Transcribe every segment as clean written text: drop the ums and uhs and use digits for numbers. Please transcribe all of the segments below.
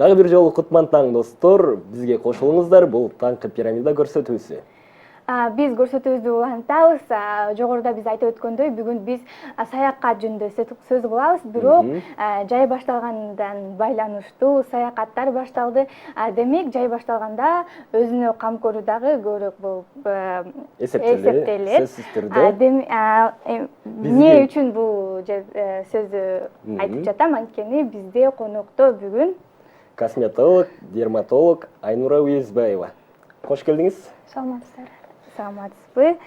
Дагы бир жолу кутман таң достор, бизге кошулуңуздар, бул таңкы пирамида көрсөтүүсү. Биз көрсөтүүбүздү улантабыз. Жогоруда биз айтып өткөндөй, бүгүн биз саякат жөнүндө сөз кылабыз. Бирок жай башталгандан байланыштуу саякаттар башталды. Демек, жай башталганда өзүнө кам көрүү дагы көбүрөөк болуп эсептелет. Сөзсүз түрдө. Эмне үчүн бул сөздү айтып жатам? Анткени бизде конокто бүгүн косметолог, дерматолог Айнура Уезбаева. Кош келдиңиз. Саламатсыздар. Саламатсызбы?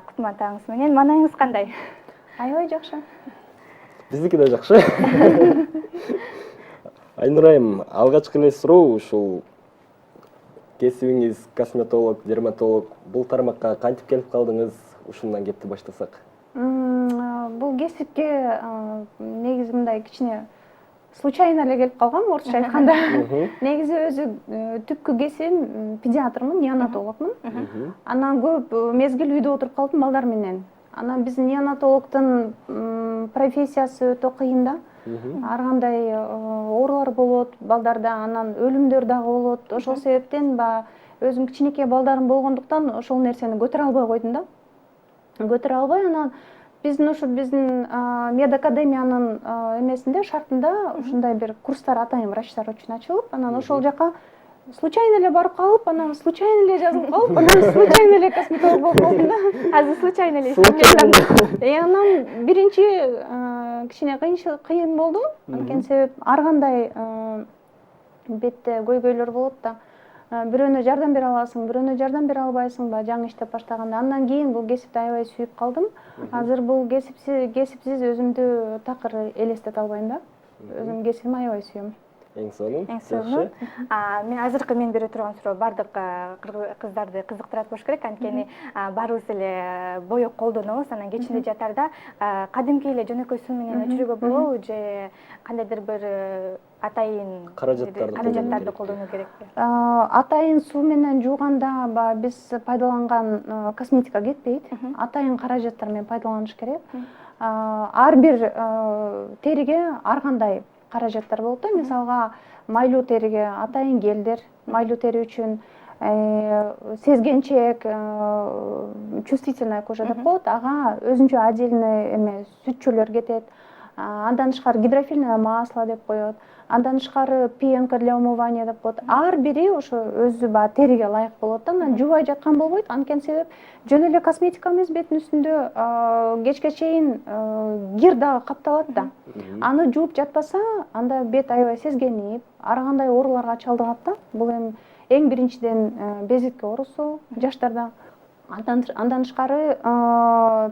Кутман таңыңыз менен. Маанайыңыз кандай? Аябай жакшы. Биздики да жакшы. Айнурайым, алгачкы эле суроо ушул кесибиңиз косметолог, дерматолог. Бул тармакка кантип келип калдыңыз? Ушундан кепти баштасак. Бул кесипке негизи мындай кичине случайно эле келип калгам, орусча айтканда. Негизи өзү түпкү кесибим педиатрмын, неонатологмун. Анан көп мезгил үйдө отуруп калдым балдар менен. Анан биздин неонатологдун профессиясы өтө кыйын да. Ар кандай оорулар болот балдарда, анан өлүмдөр дагы болот. Ошол себептен өзүм кичинекей балдарым болгондуктан ошол нерсени көтөрө албай койдум да. Көтөрө албай, анан биздин медакадемиянын эмесинде, шартында ушундай бир курстар атайын врачтар үчүн ачылып, анан ошол жака случайно эле барып калып, анан случайно эле жазылып калып, анан случайно эле косметолог болуп калдым да. Азыр случайно эле Анан биринчи кичине кыйын болду. Анткени себеп ар кандай бетте көйгөйлөр болот да. Бирөөнө жардам бере аласың, бирөөнө жардам бере албайсың, жаңы иштеп баштаганда. Андан кийин бул кесипти аябай сүйүп калдым. Азыр бул кесипсиз өзүмдү такыр элестете албайм да. Өзүм кесибимди аябай сүйөм. Эң сонун. Мен азыркы мен бере турган суроо бардык кыздарды кызыктырат болуш керек. Анткени баарыбыз эле боек колдонобуз, анан кечинде жатарда кадимки эле жөнөкөй суу менен өчүрүүгө болобу же кандайдыр бир атайын каражаттарды колдонуу керекпи? Атайын суу менен жууганда биз пайдаланган косметика кетпейт. Атайын каражаттар менен пайдаланыш керек. Ар бир териге ар кандай каражаттар болот да. Мисалга, майлуу териге атайын гелдер, майлуу тери үчүн сезгенчек, чувствительная кожа деп коет, ага өзүнчө отдельный эме сүтчөлөр кетет. Андан тышкары гидрофильное масло деп коет. Андан тышкары пенка для умывания деп коет. Ар бири ошо өзү териге ылайык болот да. Анан жуубай жаткан болбойт. Анткени себеп жөн эле косметика эмес, беттин үстүндө кечке чейин кир дагы капталат да. Аны жууп жатпаса, анда бет аябай сезгенип, ар кандай ооруларга чалдыгат да. Бул эми эң биринчиден безгитке оорусу жаштарда. Андан тышкары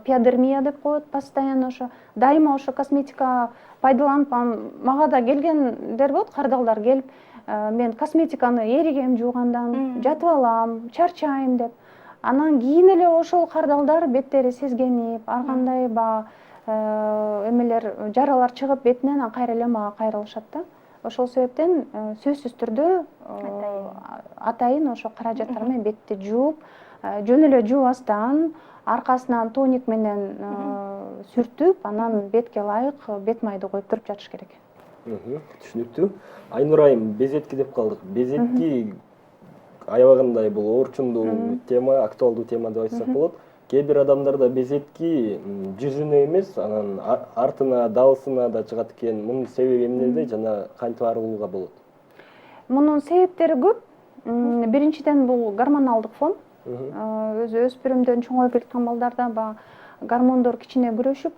пиодермия деп коет, постоянно ошо дайыма ошо косметика пайдаланып, мага да келгендер болот, кардалдар келип, мен косметиканы эригем жуугандан, жатып алам, чарчайм деп. Анан кийин эле ошол кардалдар беттери сезгенип, ар кандай эмелер, жаралар чыгып бетинен, кайра эле мага кайрылышат да. Ошол себептен сөзсүз түрдө атайын ошо каражаттар менен бетти жууп, жөн эле жуубастан, аркасынан тоник менен сүртүп, анан бетке ылайык бет майды коюп туруп жатыш керек. Түшүнүктүү. Айнурайым, безетки деп калдык. Безетки аябагандай бул оорчундуу тема, актуалдуу тема деп айтсак болот. Кээ бир адамдарда безетки жүзүнө эмес, анан артына, даасына да чыгат экен. Мунун себеби эмнеде жана кантип арылууга болот? Мунун себептери көп. Биринчиден бул гормоналдык фон. Өзү өспүрүмдөн чоңоюп келаткан балдарда гормондор кичине күрөшүп,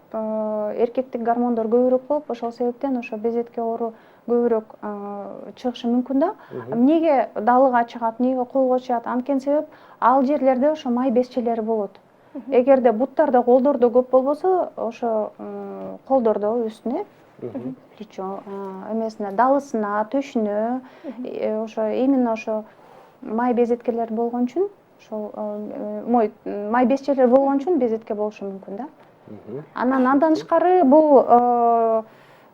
эркектик гормондор көбүрөөк болуп, ошол себептен ошо безетке оору көбүрөөк чыгышы мүмкүн да. Эмнеге далыга чыгат, эмнеге колго чыгат? Анткени себеп ал жерлерде ошо май безчелери болот. Эгерде буттарда, колдордо көп болбосо, ошо колдордо үстүнө, плечо эмесине, далысына, төшүнө, ошо именно ошо май безеткелер болгон үчүн, ошол май безчелер болгон үчүн безетке болушу мүмкүн да. Андан тышкары бул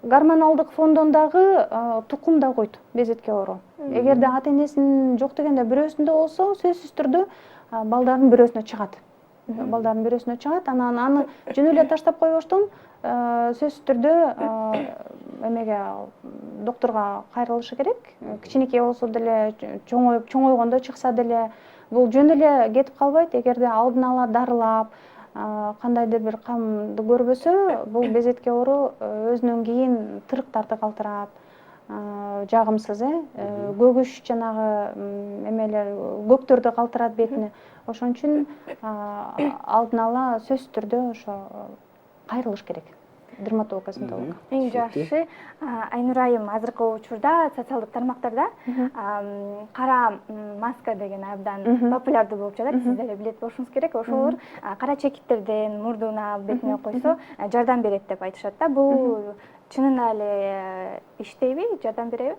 гормоналдык фондон дагы тукум да койт безетке оору. Эгерде ата энесинин жок дегенде бирөөсүндө болсо, сөзсүз түрдө балдардын бирөөсүнө чыгат. Анан аны жөн эле таштап койбоштон сөзсүз түрдө эмеге доктурга кайрылышы керек. Кичинекей болсо деле, чоңойгондо чыкса деле бул жөн эле кетип калбайт. Эгерде алдын ала дарылап, кандайдыр бир камды көрбөсө, бул безетке оору өзүнөн кийин тырыктарды калтырат, жагымсыз, көгүш жанагы эмелер көктөрдү калтырат бетине. Ошон үчүн алдын ала сөзсүз түрдө ошо кайрылыш керек. Дерматолог, косметолог. Эң жакшы Айнур айым азыркы учурда социалдык тармактарда кара маска деген абдан популярдуу болуп жатат. Сиздер эле билет болушуңуз керек. Ошолор кара чекиттерден мурдуна, бетине койсо жардам берет деп айтышат да. Бул чынында эле иштейби, жардам береби?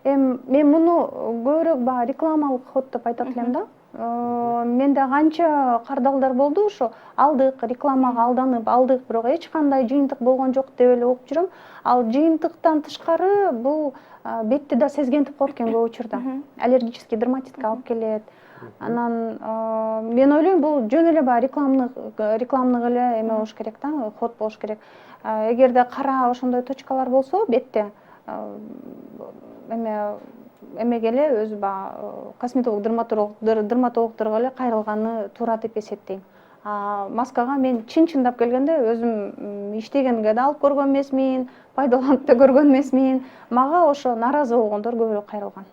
Мен муну көбүрөөк баягы рекламалык ход деп айтат элем да. Менде канча кардалдар болду, ошо алдык, рекламага алданып алдык, бирок эч кандай жыйынтык болгон жок деп эле угуп жүрөм. Ал жыйынтыктан тышкары бул бетти да сезгентип коет экен көп учурда. Аллергический дерматитке алып келет. Анан мен ойлойм, бул жөн эле баягы рекламдык эле эме болуш керек да, ход болуш керек. Эгерде кара ошондой точкалар болсо бетте, эмеге эле өзү баягы косметолог, дерматологдорго эле кайрылганы туура деп эсептейм. Маскага мен чын-чындап келгенде өзүм иштегенге да алып көргөн эмесмин, пайдаланып да көргөн эмесмин. Мага ошо нааразы болгондор көбүрөөк кайрылган.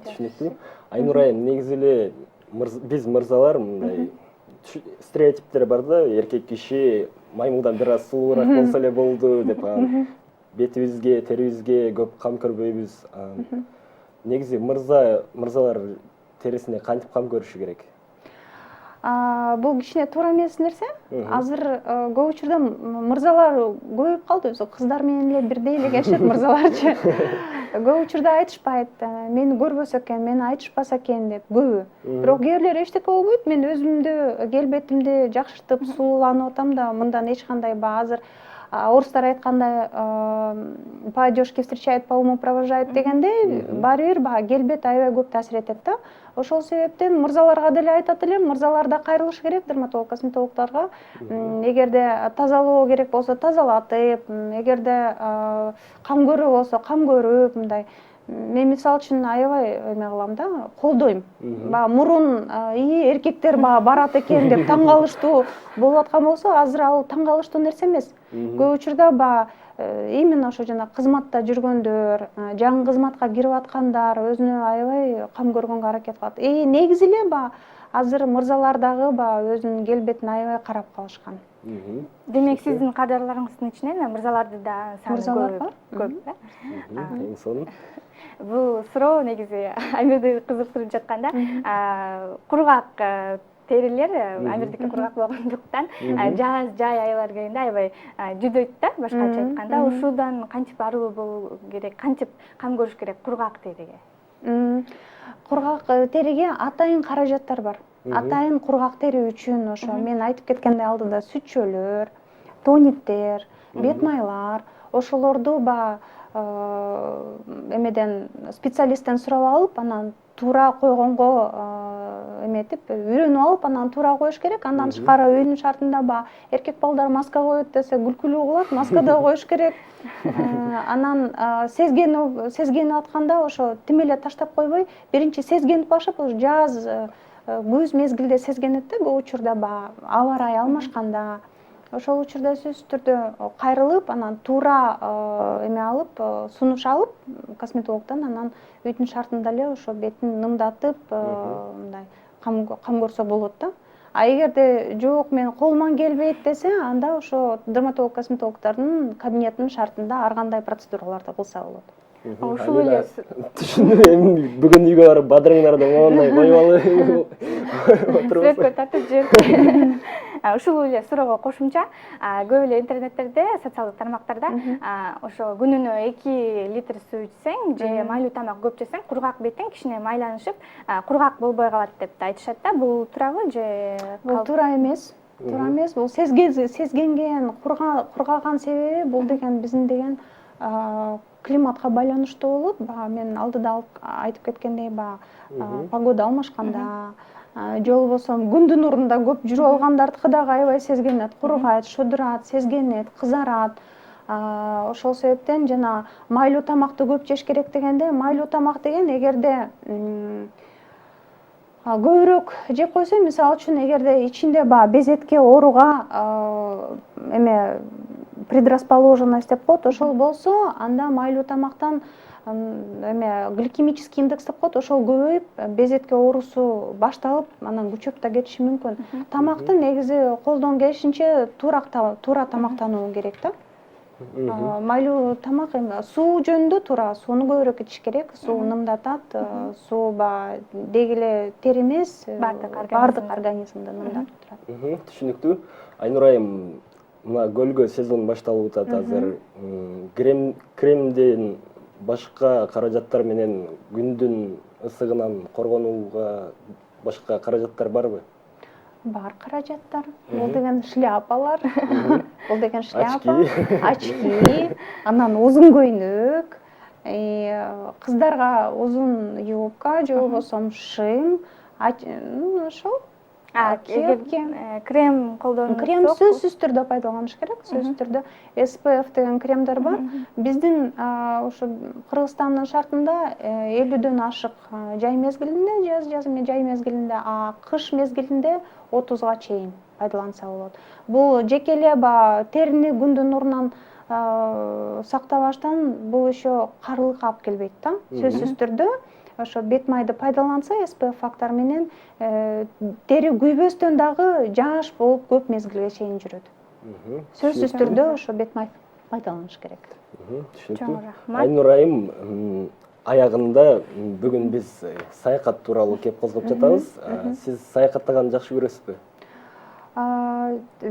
Түшүнүктүү. Айнур айым, негизи эле биз мырзалар мындай стереотиптер бар да, эркек киши маймылдан бир аз сулуураак болсо эле болду деп, бетибизге, терибизге көп кам көрбөйбүз. Негизи мырзалар терисине кантип кам көрүшү керек? Бул кичине туура эмес нерсе. Азыр көп учурда мырзалар көбөйүп калды, өзү кыздар менен эле бирдей эле келишет мырзаларчы. Көп учурда айтышпайт, мени көрбөсө экен, мени айтышпаса экен деп көбү. Бирок кээ бирлер эчтеке болбойт, мен өзүмдү келбетимди жакшыртып сулууланып атам да, мындан эч кандай азыр орустар айткандай по одежке встречают, по уму провожают дегендей, баары бир баягы келбет аябай көп таасир этет да. Ошол себептен мырзаларга деле айтат элем, мырзалар да кайрылышы керек дерматолог, косметологдорго. Эгерде тазалоо керек болсо тазалатып, эгерде кам көрүү болсо кам көрүп, мындай. Мен мисалы үчүн аябай эме кылам да, колдойм. Баягы мурун эркектер барат экен деп таң калыштуу болуп аткан болсо, азыр ал таң калыштуу нерсе эмес. Көп учурда именно ошо жана кызматта жүргөндөр, жаңы кызматка кирип аткандар өзүнө аябай кам көргөнгө аракет кылат. Негизи эле азыр мырзалар дагы өзүнүн келбетине аябай карап калышкан. Демек сиздин кардарларыңыздын ичинен мырзаларды да саны көп, Эң сонун. Бул суроо негизи Амирди кызыктырып жатканда, кургак терилер, Амирдики кургак болгондуктан жай айлар келгенде аябай жүдөйт да, башкача айтканда. Ушудан кантип арылуу болуу керек, кантип кам көрүш керек кургак териге? Кургак териге атайын каражаттар бар. Атайын кургак тери үчүн ошо мен айтып кеткендей алдыда сүтчөлөр, тониктер, бет майлар, ошолорду эмеден специалисттен сурап алып, анан туура койгонго эметип, үйрөнүп алып, анан туура коюш керек. Андан тышкары үйдүн шартында эркек балдар маска коет десе күлкүлүү кылат, маска да коюш керек. Анан сезгенип атканда ошо тим эле таштап койбой, биринчи сезгенип башып, жаз, күз мезгилде сезгенет да, көп учурда аба ырайы алмашканда. Ошол учурда сөзсүз түрдө кайрылып, анан туура эме алып, сунуш алып косметологдон, анан үйдүн шартында эле ошо бетин нымдатып, мындай кам көрсө болот да. Эгерде жок, мен колуман келбейт десе, анда ошо дерматолог, косметологдордун кабинетинин шартында ар кандай процедураларды кылса болот. Ушул эле түшүндүм. Эми бүгүн үйгө барып бадырыңарды моундай коюп алып отурбуз. Сүрөткө тартып жибердим. Ушул эле суроого кошумча, көп эле интернеттерде, социалдык тармактарда ошо күнүнө 2 литр суу ичсең же майлуу тамак көп жесең, кургак бетиң кичине майланышып, кургак болбой калат деп айтышат да. Бул туурабы же? Бул туура эмес. Туура эмес. Бул сезгенген, кургаган себеби бул деген биздин деген климатка байланыштуу болот. Мен алдыда айтып кеткендей, погода алмашканда, же болбосо күндүн нурунда көп жүрүп алгандардыкы дагы аябай сезгенет, кургайт, шодурат, сезгенет, кызарат. Ошол себептен жана майлуу тамакты көп жеш керек дегенде, майлуу тамак деген эгерде көбүрөөк жеп койсо, мисалы үчүн эгерде ичинде баягы безетке, ооруга эме предрасположенность деп коет, ошол болсо, анда майлуу тамактан эме гликемический индекс деп коет, ошол көбөйүп, безетке оорусу башталып, анан күчөп да кетиши мүмкүн. Тамакты негизи колдон келишинче туура тамактануу керек да. Майлуу тамак эми суу жөнүндө туура, сууну көбүрөөк ичиш керек. Суу нымдатат, суу деги эле тери эмес, баардык организмди нымдатып турат. Түшүнүктүү. Айнур айым, мына көлгө сезон башталып атат азыр. Кремден башка каражаттар менен күндүн ысыгынан коргонууга башка каражаттар барбы? Бар каражаттар. Бул деген шляпалар. Бул деген шляпа, очки, анан узун көйнөк, кыздарга узун юбка же болбосо шим, ошол. Кепки, крем колдонуп, крем сөзсүз түрдө пайдаланыш керек. Сөзсүз түрдө SPF деген кремдер бар. Биздин ошо Кыргызстандын шартында 50дөн ашык жай мезгилинде, жай мезгилинде, кыш мезгилинде 30га чейин пайдаланса болот. Бул жеке эле терини күндүн нурунан сактабаштан бул еще карылыкка алып келбейт да. Сөзсүз түрдө ошо бет майды пайдаланса SPF фактор менен тери күйбөстөн дагы жаш болуп көп мезгилге чейин жүрөт. Сөзсүз түрдө ошо бет май пайдаланыш керек. Түшүнүктүү. Айнур айым, аягында бүгүн биз саякат тууралуу кеп козгоп жатабыз. Сиз саякаттаганды жакшы көрөсүзбү?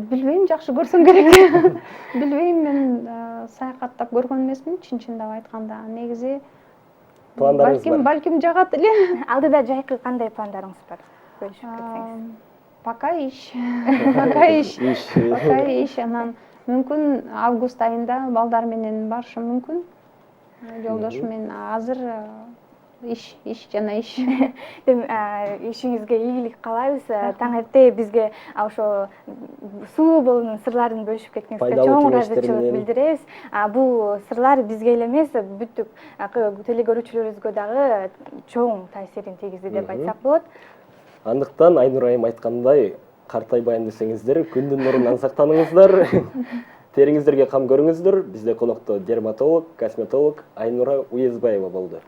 Билбейм, жакшы көрсөм керек. Билбейм, мен саякаттап көргөн эмесмин, чын-чындап айтканда. Негизи пландарыңыз бар? Балким жагат эле. Алдыда жайкы кандай пландарыңыз бар? Бөлүшүп кетсеңиз. Пока иш. Анан мүмкүн август айында балдар менен барышым мүмкүн. Жолдошум менен азыр иш жана иш. Ишиңизге ийгилик каалайбыз. Таң эрте бизге ошо суу болуунун сырларын бөлүшүп кеткениңизге чоң ыраазычылык билдиребиз. Бул сырлар бизге эле эмес, бүттүк телекөрүүчүлөрүбүзгө дагы чоң таасирин тийгизди деп айтсак болот. Андыктан Айнур айым айткандай, картайбайын десеңиздер, күндүн нурунан сактаныңыздар. Териңиздерге кам көрүңүздөр. Бизде конокто дерматолог, косметолог Айнура Уезбаева болду.